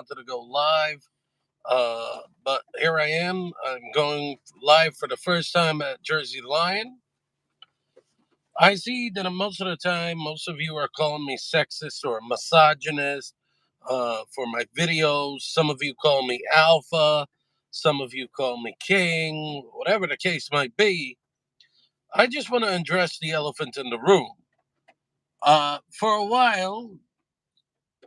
wanted to go live, but here I am. I'm going live for the first time at Jersey Lion. I see that most of the time, most of you are calling me sexist or misogynist for my videos. Some of you call me alpha. Some of you call me king. Whatever the case might be, I just want to address the elephant in the room. For a while,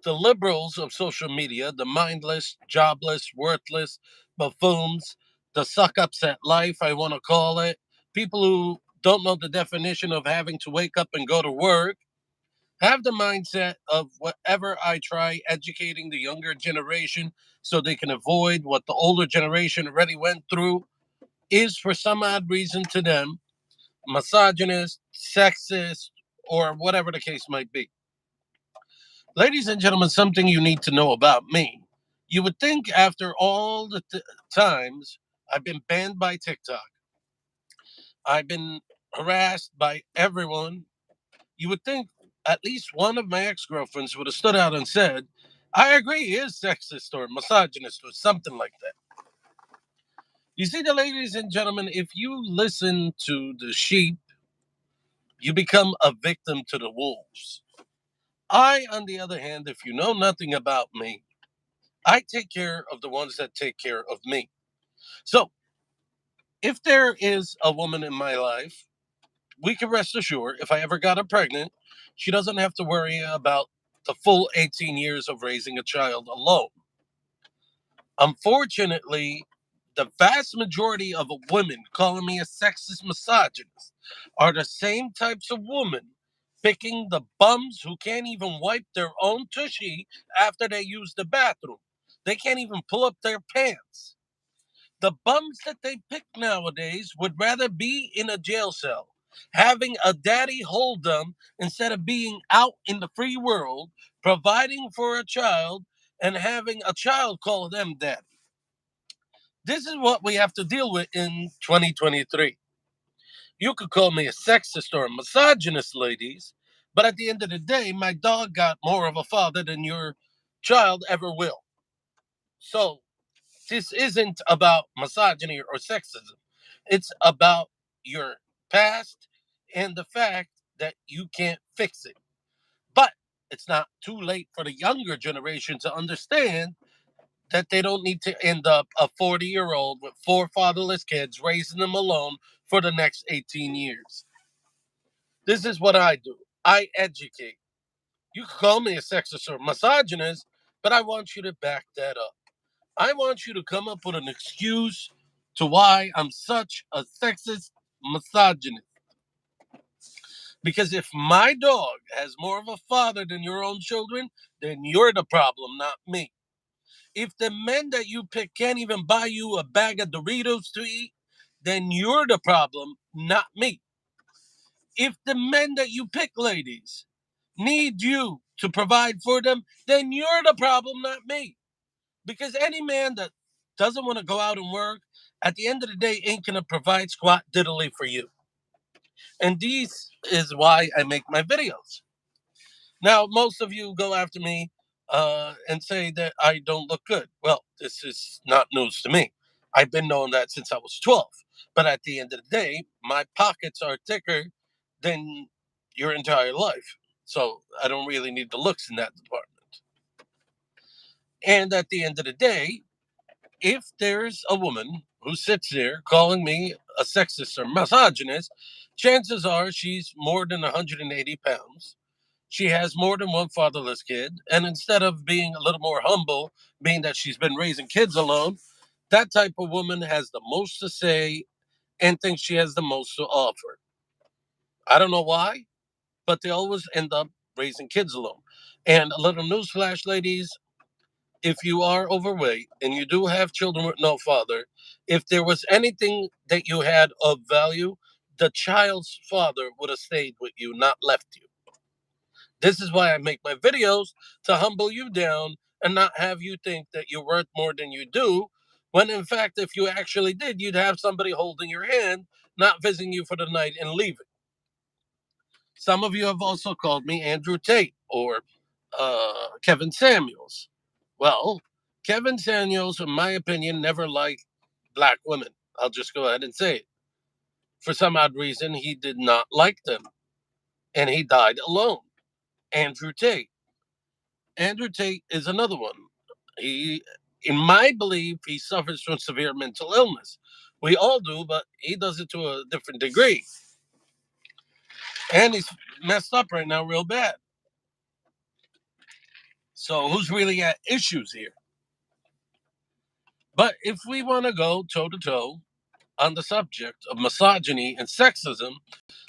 the liberals of social media, the mindless, jobless, worthless buffoons, the suck ups at life, I want to call it, people who don't know the definition of having to wake up and go to work, have the mindset of whatever I try educating the younger generation so they can avoid what the older generation already went through is for some odd reason to them misogynist, sexist, or whatever the case might be. Ladies and gentlemen, something you need to know about me. You would think after all the times I've been banned by TikTok, I've been harassed by everyone, you would think at least one of my ex girlfriends would have stood out and said, I agree, he is sexist or misogynist or something like that. You see, ladies and gentlemen, if you listen to the sheep, you become a victim to the wolves. I, on the other hand, if you know nothing about me, I take care of the ones that take care of me. So, if there is a woman in my life, we can rest assured if I ever got her pregnant, she doesn't have to worry about the full 18 years of raising a child alone. Unfortunately, the vast majority of women calling me a sexist misogynist are the same types of women picking the bums who can't even wipe their own tushy after they use the bathroom. They can't even pull up their pants. The bums that they pick nowadays would rather be in a jail cell, having a daddy hold them instead of being out in the free world, providing for a child, and having a child call them daddy. This is what we have to deal with in 2023. You could call me a sexist or a misogynist, ladies, but at the end of the day, my dog got more of a father than your child ever will. So this isn't about misogyny or sexism. It's about your past and the fact that you can't fix it. But it's not too late for the younger generation to understand that they don't need to end up a 40-year-old with four fatherless kids raising them alone for the next 18 years. This is what I do. I educate. You can call me a sexist or misogynist, but I want you to back that up. I want you to come up with an excuse to why I'm such a sexist misogynist. Because if my dog has more of a father than your own children, then you're the problem, not me. If the men that you pick can't even buy you a bag of Doritos to eat, then you're the problem, not me. If the men that you pick, ladies, need you to provide for them, then you're the problem, not me. Because any man that doesn't want to go out and work, at the end of the day, ain't going to provide squat diddly for you. And this is why I make my videos. Now, most of you go after me and say that I don't look good. Well, this is not news to me. I've been knowing that since I was 12. But at the end of the day, my pockets are thicker than your entire life. So I don't really need the looks in that department. And at the end of the day, if there's a woman who sits there calling me a sexist or misogynist, chances are she's more than 180 pounds. She has more than one fatherless kid. And instead of being a little more humble, being that she's been raising kids alone, that type of woman has the most to say and thinks she has the most to offer. I don't know why, but they always end up raising kids alone. And a little newsflash, ladies, if you are overweight and you do have children with no father, if there was anything that you had of value, the child's father would have stayed with you, not left you. This is why I make my videos to humble you down and not have you think that you're worth more than you do. When in fact, if you actually did, you'd have somebody holding your hand, not visiting you for the night and leaving. Some of you have also called me Andrew Tate or Kevin Samuels. Well, Kevin Samuels, in my opinion, never liked black women. I'll just go ahead and say it. For some odd reason, he did not like them, and he died alone. Andrew Tate. Andrew Tate is another one. He, in my belief, he suffers from severe mental illness. We all do, but he does it to a different degree. And he's messed up right now, real bad. So who's really at issues here? But if we want to go toe to toe on the subject of misogyny and sexism,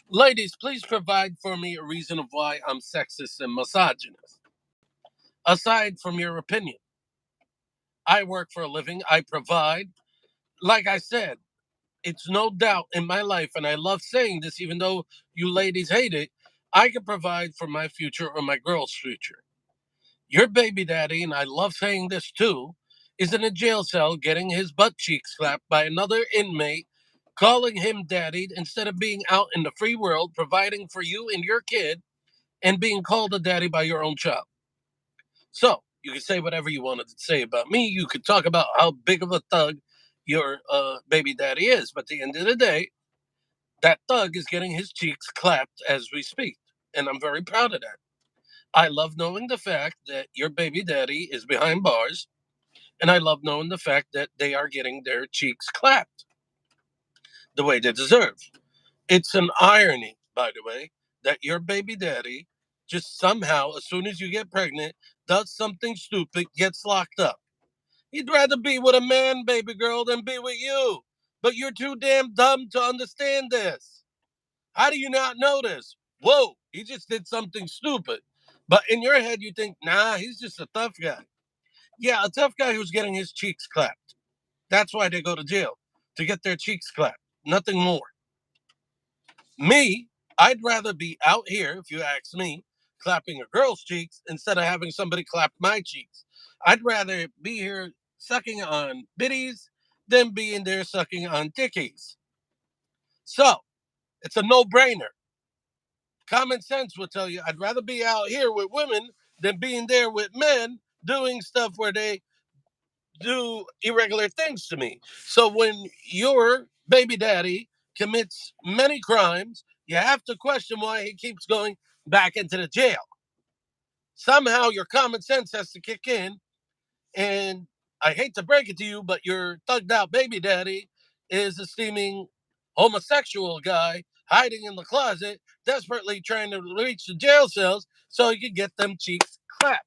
ladies, please provide for me a reason of why I'm sexist and misogynist. Aside from your opinion, I work for a living, I provide. Like I said, it's no doubt in my life, and I love saying this, even though you ladies hate it, I can provide for my future or my girl's future. Your baby daddy, and I love saying this too, is in a jail cell getting his butt cheeks slapped by another inmate, calling him daddy instead of being out in the free world, providing for you and your kid, and being called a daddy by your own child. So, you can say whatever you wanted to say about me. You could talk about how big of a thug your baby daddy is. But at the end of the day, that thug is getting his cheeks clapped as we speak. And I'm very proud of that. I love knowing the fact that your baby daddy is behind bars. And I love knowing the fact that they are getting their cheeks clapped the way they deserve. It's an irony, by the way, that your baby daddy just somehow, as soon as you get pregnant, does something stupid, gets locked up. He'd rather be with a man, baby girl, than be with you. But you're too damn dumb to understand this. How do you not know this? Whoa, he just did something stupid. But in your head, you think, nah, he's just a tough guy. Yeah, a tough guy who's getting his cheeks clapped. That's why they go to jail, to get their cheeks clapped. Nothing more. Me, I'd rather be out here, if you ask me, clapping a girl's cheeks instead of having somebody clap my cheeks. I'd rather be here sucking on biddies than being there sucking on dickies. So, it's a no brainer. Common sense will tell you I'd rather be out here with women than being there with men doing stuff where they do irregular things to me. So when your baby daddy commits many crimes, you have to question why he keeps going back into the jail. Somehow your common sense has to kick in. And I hate to break it to you, but your thugged out baby daddy is a steaming homosexual guy hiding in the closet, desperately trying to reach the jail cells so he could get them cheeks clapped.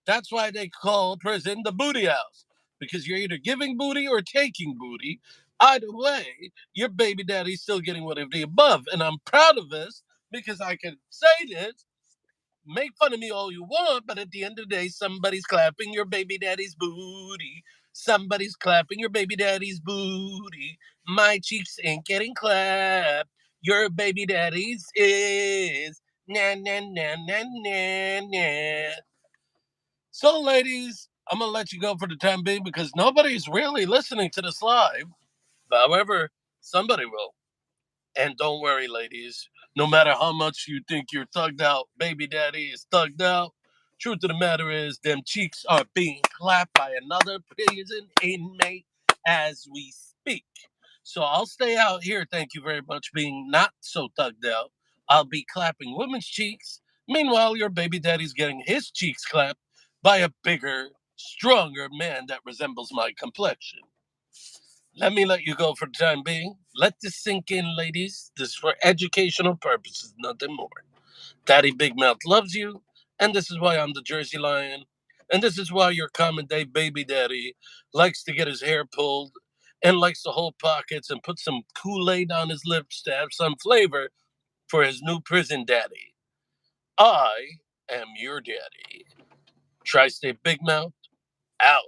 That's why they call prison the booty house, because you're either giving booty or taking booty. Either way, your baby daddy's still getting one of the above. And I'm proud of this because I can say this. Make fun of me all you want, but at the end of the day, somebody's clapping your baby daddy's booty. Somebody's clapping your baby daddy's booty. My cheeks ain't getting clapped. Your baby daddy's is. Na na na na na na. So, ladies, I'm gonna let you go for the time being because nobody's really listening to this live. However, somebody will. And don't worry, ladies. No matter how much you think your thugged out baby daddy is thugged out, truth of the matter is them cheeks are being clapped by another prison inmate as we speak. So I'll stay out here, thank you very much, being not so thugged out. I'll be clapping women's cheeks. Meanwhile, your baby daddy's getting his cheeks clapped by a bigger, stronger man that resembles my complexion. Let me let you go for the time being. Let this sink in, ladies. This is for educational purposes, nothing more. Daddy Big Mouth loves you, and this is why I'm the Jersey Lion. And this is why your common day baby daddy likes to get his hair pulled and likes to hold pockets and put some Kool-Aid on his lips to have some flavor for his new prison daddy. I am your daddy. Tri-State Big Mouth out.